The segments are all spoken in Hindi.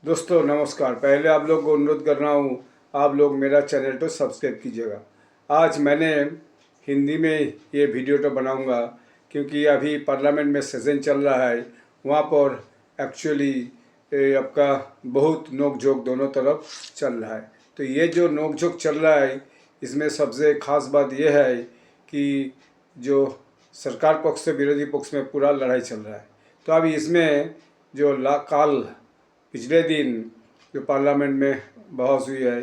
दोस्तों नमस्कार। पहले आप लोग को अनुरोध कर रहा हूँ, आप लोग मेरा चैनल तो सब्सक्राइब कीजिएगा। आज मैंने हिंदी में ये वीडियो तो बनाऊंगा क्योंकि अभी पार्लियामेंट में सेशन चल रहा है। वहाँ पर एक्चुअली आपका बहुत नोक झोंक दोनों तरफ चल रहा है। तो ये जो नोक झोंक चल रहा है, इसमें सबसे ख़ास बात यह है कि जो सरकार पक्ष से विरोधी पक्ष में पूरा लड़ाई चल रहा है। तो अभी इसमें जो काल पिछले दिन जो पार्लियामेंट में बहस हुई है,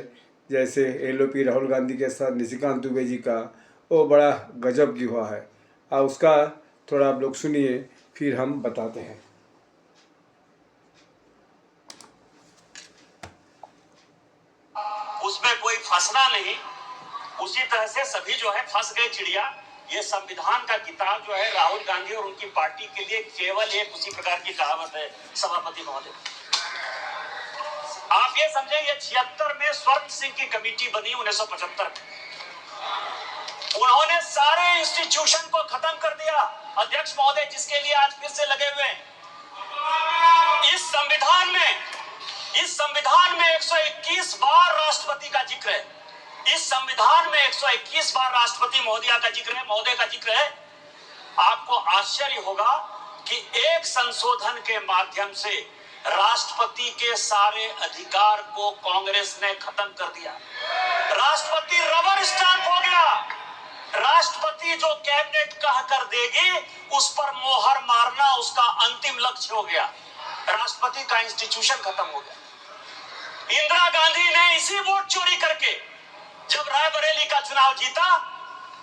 जैसे एलओपी राहुल गांधी के साथ निशिकांत दुबे जी का, वो बड़ा गजब की हुआ है। और उसका थोड़ा आप लोग सुनिए, फिर हम बताते हैं। उसमें कोई फंसना नहीं, उसी तरह से सभी जो है फंस गए चिड़िया। ये संविधान का किताब जो है राहुल गांधी और उनकी पार्टी के लिए केवल एक उसी प्रकार की कहावत है। सभापति महोदय, आप ये समझे, ये 76 में स्वर्ण सिंह की कमेटी बनी 1975 में। उन्होंने सारे इंस्टीट्यूशन को खत्म कर दिया, अध्यक्ष महोदय, जिसके लिए आज फिर से लगे हुए हैं। इस संविधान में 121 बार राष्ट्रपति का जिक्र है। इस संविधान में 121 बार राष्ट्रपति महोदय का जिक्र है। आपको आश्चर्य होगा कि एक संशोधन के माध्यम से राष्ट्रपति के सारे अधिकार को कांग्रेस ने खत्म कर दिया। राष्ट्रपति रबर स्टैंप हो गया। राष्ट्रपति जो कैबिनेट कह कर देगी उस पर मोहर मारना उसका अंतिम लक्ष्य हो गया। राष्ट्रपति का इंस्टीट्यूशन खत्म हो गया। इंदिरा गांधी ने इसी वोट चोरी करके जब रायबरेली का चुनाव जीता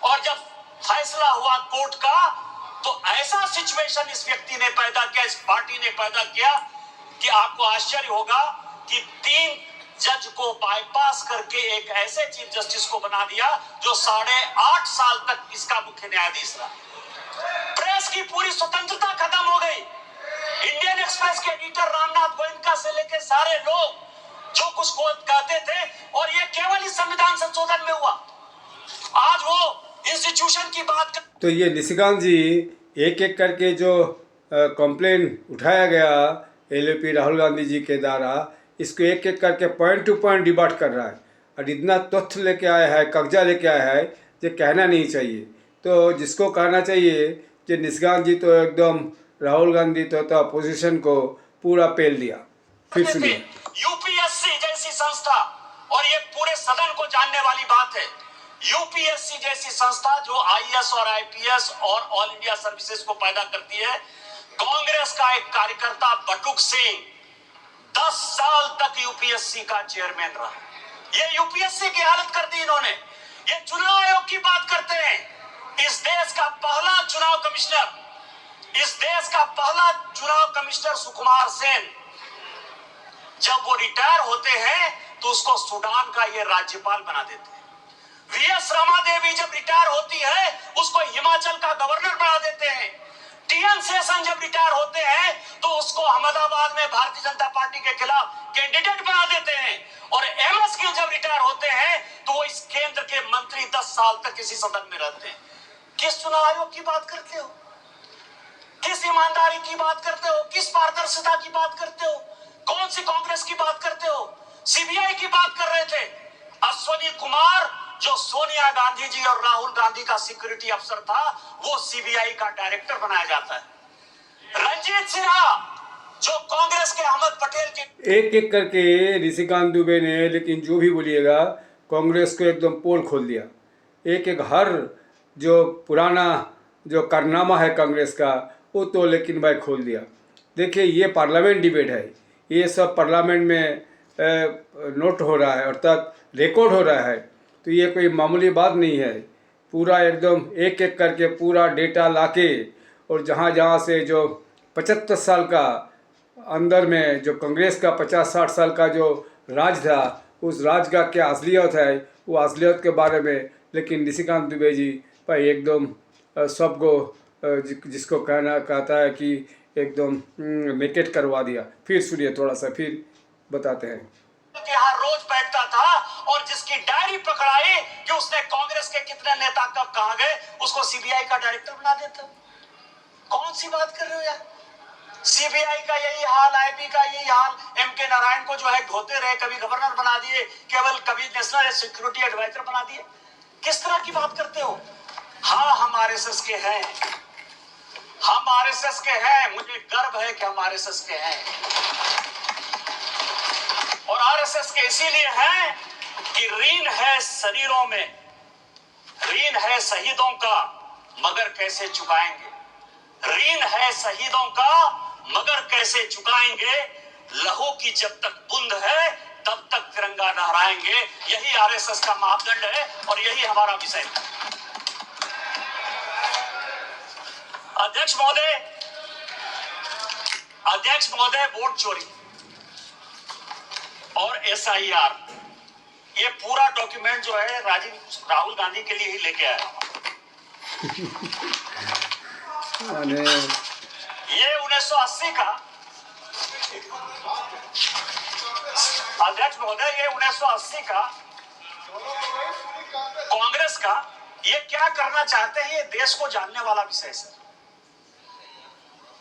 और जब फैसला हुआ कोर्ट का, तो ऐसा सिचुएशन इस व्यक्ति ने पैदा किया, इस पार्टी ने पैदा किया कि आपको आश्चर्य होगा कि 3 जज को बाईपास करके एक ऐसे चीफ जस्टिस को बना दिया जो 8.5 साल तक इसका मुख्य न्यायाधीश रहा। प्रेस की पूरी स्वतंत्रता खत्म हो गई। इंडियन एक्सप्रेस के एडिटर रामनाथ गोयनका से लेकर सारे लोग जो कुछ कहते थे, और ये केवल इस संविधान संशोधन में हुआ। आज वो इंस्टीट्यूशन की बात तो ये निशिकांत जी एक एक करके जो कंप्लेन उठाया गया एलओपी राहुल गांधी जी के द्वारा, इसको एक एक करके पॉइंट टू पॉइंट डिबेट कर रहा है और इतना तथ्य लेके आया है, कब्जा लेके आया है, जो कहना नहीं चाहिए। तो जिसको कहना चाहिए कि निशिकांत जी तो एकदम राहुल गांधी तो अपोजिशन को पूरा पेल दिया। फिर सुनिए। यूपीएससी जैसी संस्था, और ये पूरे सदन को जानने वाली बात है, यूपीएससी जैसी संस्था जो आईएएस और आईपीएस और ऑल इंडिया सर्विसेज को पैदा करती है। कांग्रेस का एक कार्यकर्ता बटुक सिंह 10 साल तक यूपीएससी का चेयरमैन रहा। ये यूपीएससी की हालत कर दी इन्होंने। ये चुनाव आयोग की बात करते हैं। इस देश का पहला चुनाव कमिश्नर सुकुमार सेन, जब वो रिटायर होते हैं तो उसको सूडान का ये राज्यपाल बना देते हैं। वीएस रमा देवी जब रिटायर होती है उसको हिमाचल का गवर्नर बना देते हैं। टीएन शेषन जब रिटायर होते हैं तो उसको अहमदाबाद में भारतीय जनता पार्टी के खिलाफ कैंडिडेट बना देते हैं। और एमएस गिल जब रिटायर होते हैं तो वो इस केंद्र के मंत्री 10 साल तक इसी सदन में रहते हैं। किस चुनाव आयोग की बात करते हो? किस ईमानदारी की बात करते हो? किस पारदर्शिता की बात करते हो? कौन सी कांग्रेस की बात करते हो? सीबीआई की बात कर रहे थे। अश्वनी कुमार जो सोनिया गांधी जी और राहुल गांधी का सिक्योरिटी अफसर था, वो सीबीआई का डायरेक्टर बनाया जाता है। रंजीत सिन्हा जो कांग्रेस के अहमद पटेल के, एक एक करके निशिकांत दुबे ने, लेकिन जो भी बोलिएगा, कांग्रेस को एकदम पोल खोल दिया। एक एक हर जो पुराना जो कारनामा है कांग्रेस का, वो तो लेकिन भाई खोल दिया। देखिए, ये पार्लियामेंट डिबेट है, ये सब पार्लियामेंट में नोट हो रहा है, अर्थात रिकॉर्ड हो रहा है। तो ये कोई मामूली बात नहीं है। पूरा एकदम एक एक करके पूरा डेटा लाके, और जहाँ जहाँ से जो 75 साल का अंदर में जो कांग्रेस का 50-60 साल का जो राज था, उस राज का क्या असलियत है, वो असलियत के बारे में लेकिन निशिकांत दुबे जी भाई एकदम सबको जिसको कहता है कि एकदम मेकेट करवा दिया। फिर सुनिए, थोड़ा सा फिर बताते हैं। यहाँ रोज बैठता था और जिसकी डायरी पकड़ाई कि उसने कांग्रेस के कितने नेता कब कहां गए, उसको सीबीआई का डायरेक्टर बना देता। कौन सी बात कर रहे हो यार? सीबीआई का यही हाल, आईबी का यही हाल, एमके नारायण को जो है ढोते रहे, कभी गवर्नर बना दिए, केवल कभी नेशनल सिक्योरिटी एडवाइजर बना दिए। किस तरह की बात करते हो? हाँ, हम आरएसएस के हैं, हम आरएसएस के हैं, मुझे गर्व है कि हम आरएसएस के हैं। और आरएसएस के इसीलिए हैं कि ऋण है शरीरों में, ऋण है शहीदों का, मगर कैसे चुकाएंगे? ऋण है शहीदों का, मगर कैसे चुकाएंगे? लहू की जब तक बूंद है तब तक तिरंगा लहराएंगे। यही आरएसएस का मापदंड है और यही हमारा विषय है। अध्यक्ष महोदय, वोट चोरी और एसआईआर, ये पूरा डॉक्यूमेंट जो है राहुल गांधी के लिए ही लेके आया। ये 1980 का, अध्यक्ष महोदय, ये 1980 का कांग्रेस का, ये क्या करना चाहते हैं ये देश को जानने वाला विषय है सर।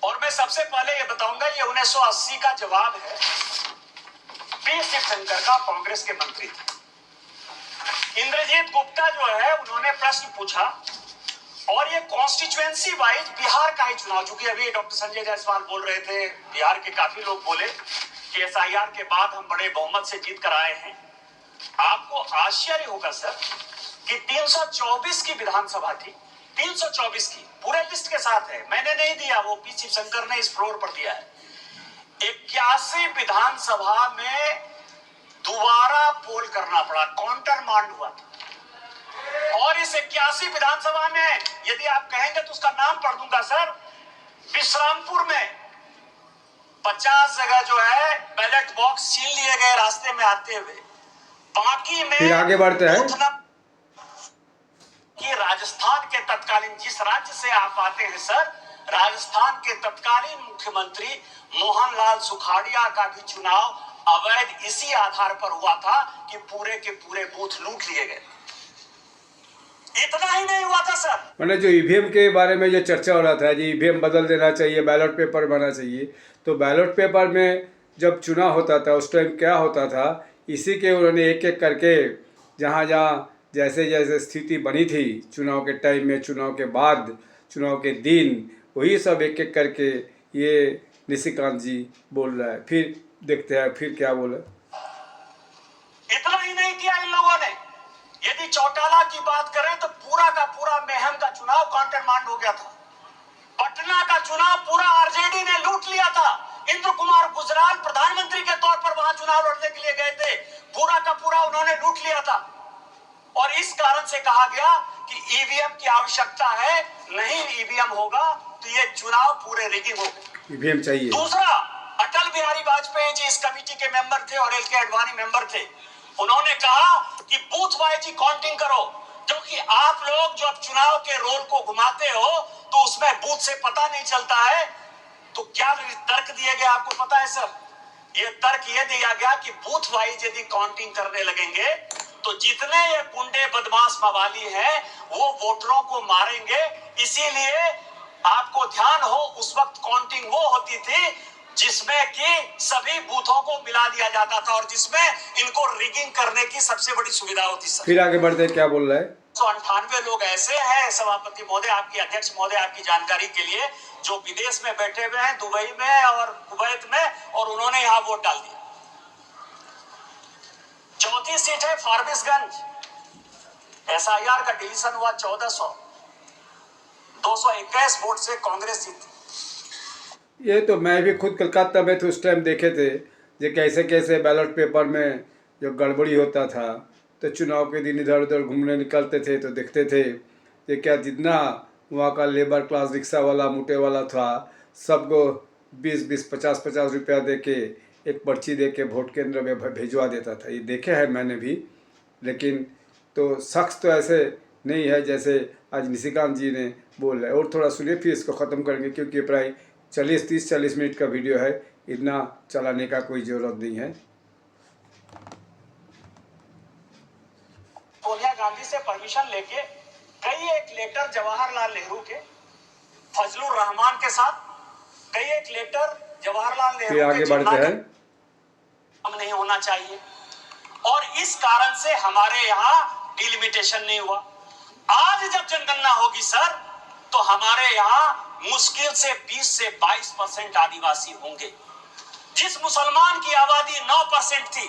और मैं सबसे पहले ये बताऊंगा, ये 1980 का जवाब है पी शिवशंकर का, कांग्रेस के मंत्री थे। इंद्रजीत गुप्ता जो है, उन्होंने प्रश्न पूछा और ये कॉन्स्टिट्यूएंसी वाइज बिहार का ही चुनाव, चूंकि अभी डॉक्टर संजय जायसवाल बोल रहे थे, बिहार के काफी लोग बोले कि एसआईआर के बाद हम बड़े बहुमत से जीत कर आए हैं। आपको आश्चर्य होगा सर कि 324 की विधानसभा थी, 324 की, पूरे लिस्ट के साथ है, मैंने नहीं दिया, वो पी शिवशंकर ने इस फ्लोर पर दिया है। 81 विधानसभा में दोबारा पोल करना पड़ा, काउंटर मांड हुआ था। और इस 81 विधानसभा में यदि आप कहेंगे तो उसका नाम पढ़ दूंगा सर, विश्रामपुर में 50 जगह जो है बैलेट बॉक्स छीन लिए गए रास्ते में आते हुए। बाकी में फिर आगे बढ़ते हैं कि राजस्थान के तत्कालीन, जिस राज्य से आप आते हैं सर, राजस्थान के तत्कालीन मुख्यमंत्री मोहनलाल सुखाड़िया का भी चुनाव अवैध इसी आधार पर हुआ था कि पूरे के पूरे बूथ लूट लिए गए। इतना ही नहीं हुआ था सर, मैंने जो ईवीएम के बारे में जो चर्चा हो रहा था जी, ईवीएम बदल देना चाहिए, बैलेट पेपर बनना चाहिए, तो बैलेट पेपर में जब चुनाव होता था उस टाइम क्या होता था, इसी के उन्होंने एक एक करके जहाँ जहाँ जैसे जैसे स्थिति बनी थी चुनाव के टाइम में, चुनाव के बाद, चुनाव के दिन, वही सब एक एक करके ये निशिकांत जी बोल रहा है। फिर देखते हैं फिर क्या बोले। इतना ही नहीं किया इन लोगों ने। यदि चौटाला की बात करें तो पूरा का पूरा मेहम का चुनाव काउंटर मांड हो गया था। पटना का चुनाव पूरा आरजेडी ने लूट लिया था। इंद्र कुमार गुजराल प्रधानमंत्री के तौर पर वहां चुनाव लड़ने के लिए गए थे, पूरा का पूरा उन्होंने लूट लिया था। और इस कारण से कहा गया कि ईवीएम की आवश्यकता है, नहीं ईवीएम होगा तो ये चुनाव पूरे रिगिंग हो गए, ईवीएम चाहिए। दूसरा, अटल बिहारी वाजपेयी जी इस कमेटी के मेंबर थे और एल.के. आडवाणी मेंबर थे। उन्होंने कहा कि बूथ वाइज ही काउंटिंग करो, क्योंकि आप लोग जब चुनाव के रोल को घुमाते हो तो उसमें बूथ से पता नहीं चलता है। तो क्या तर्क दिए गए आपको पता है सर? ये तर्क ये दिया गया कि बूथ वाइज यदि काउंटिंग करने लगेंगे तो जितने ये गुंडे बदमाश मवाली हैं वो वोटरों को मारेंगे। इसीलिए आपको ध्यान हो, उस वक्त काउंटिंग वो होती थी जिसमें कि सभी बूथों को मिला दिया जाता था और जिसमें इनको रिगिंग करने की सबसे बड़ी सुविधा होती सर। फिर आगे बढ़ते क्या बोल रहा है। 198 लोग ऐसे हैं सभापति महोदय, आपकी अध्यक्ष महोदय, आपकी जानकारी के लिए, जो विदेश में बैठे हुए हैं, दुबई में और कुवैत में, और उन्होंने यहाँ वोट डाल दिया। चौथी सीट है फारबिसगंज, एसआईआर का डिवीजन हुआ 1400, 221 वोट से कांग्रेस जीती। ये तो मैं भी खुद कलकत्ता में थे उस टाइम देखे थे जो कैसे कैसे बैलेट पेपर में जो गड़बड़ी होता था। तो चुनाव के दिन इधर उधर घूमने निकलते थे तो देखते थे कि क्या जितना वहाँ का लेबर क्लास रिक्शा वाला मोटे वाला था सबको 20-20, 50-50 रुपया दे के एक पर्ची दे के वोट केंद्र में भिजवा देता था। ये देखे है मैंने भी, लेकिन तो शख्स तो ऐसे नहीं है जैसे आज निशिकांत जी ने बोल रहे। और थोड़ा सुनिए फिर इसको ख़त्म करेंगे क्योंकि प्राय 30-40 मिनट का वीडियो है, इतना चलाने का कोई ज़रूरत नहीं है। सोनिया गांधी से परमिशन लेके कई एक लेटर जवाहरलाल नेहरू के, फजलुर रहमान के साथ कई एक लेटर जवाहरलाल फिर नेहरू आगे के बढ़ते जिम्मा हैं। हम नहीं होना चाहिए और इस कारण से हमारे यहाँ डिलिमिटेशन नहीं हुआ। आज जब जनगणना होगी सर तो हमारे यहाँ मुश्किल से 20 से 22% आदिवासी होंगे। जिस मुसलमान की आबादी 9% थी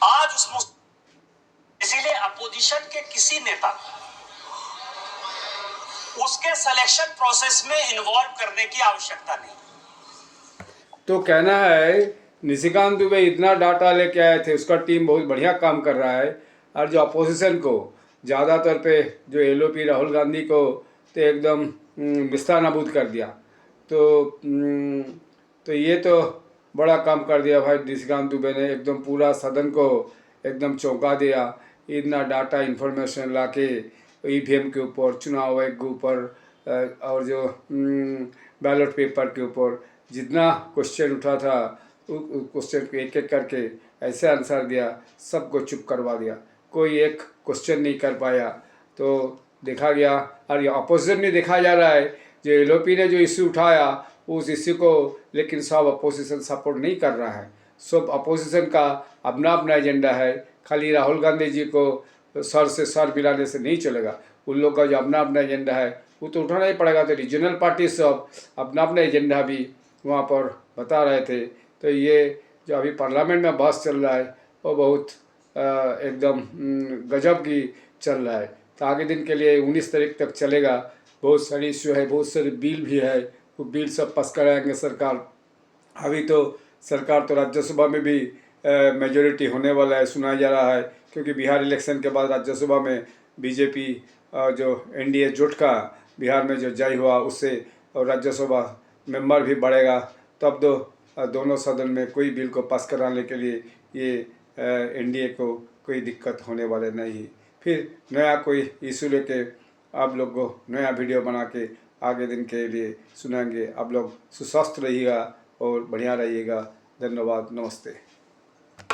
आज इसीलिए अपोजिशन के किसी नेता उसके सिलेक्शन प्रोसेस में इन्वॉल्व करने की आवश्यकता नहीं। तो कहना है निशिकांत दुबे इतना डाटा लेके आए थे, उसका टीम बहुत बढ़िया काम कर रहा है। और जो अपोजिशन को ज़्यादातर पे जो एलओपी राहुल गांधी को तो एकदम बिस्ता नाबूद कर दिया। तो ये तो बड़ा काम कर दिया भाई निशिकांत दुबे ने, एकदम पूरा सदन को एकदम चौंका दिया। इतना डाटा इन्फॉर्मेशन लाके ईवीएम के ऊपर, चुनाव आयोग के ऊपर और जो बैलेट पेपर के ऊपर जितना क्वेश्चन उठा था उस क्वेश्चन को एक एक करके ऐसे आंसर दिया, सबको चुप करवा दिया, कोई एक क्वेश्चन नहीं कर पाया। तो देखा गया और ये अपोजिशन में देखा जा रहा है जो एलओपी ने जो इश्यू उठाया उस इश्यू को लेकिन सब अपोजिशन सपोर्ट नहीं कर रहा है। सब अपोजिशन का अपना अपना एजेंडा है। खाली राहुल गांधी जी को सर से सर मिलाने से नहीं चलेगा। उन लोग का जो अपना अपना एजेंडा है वो तो उठाना ही पड़ेगा। तो रीजनल पार्टी सब अपना अपना एजेंडा भी वहाँ पर बता रहे थे। तो ये जो अभी पार्लियामेंट में बहस चल रहा है वो बहुत एकदम गजब की चल रहा है। तो आगे दिन के लिए 19 तारीख तक चलेगा। बहुत सारी इश्यू है, बहुत सारे बिल भी है, वो बिल सब पास कराएंगे सरकार। अभी तो सरकार तो राज्यसभा में भी मेजोरिटी होने वाला है सुना जा रहा है, क्योंकि बिहार इलेक्शन के बाद राज्यसभा में बीजेपी जो एनडीए जुट का बिहार में जो जय हुआ उससे और राज्यसभा मेंबर भी बढ़ेगा। तब दोनों सदन में कोई बिल को पास कराने के लिए ये एनडीए को कोई दिक्कत होने वाले नहीं। फिर नया कोई इशू लेके आप लोग को नया वीडियो बना के आगे दिन के लिए सुनाएंगे। आप लोग सुस्वस्थ रहिएगा और बढ़िया रहिएगा। धन्यवाद, नमस्ते।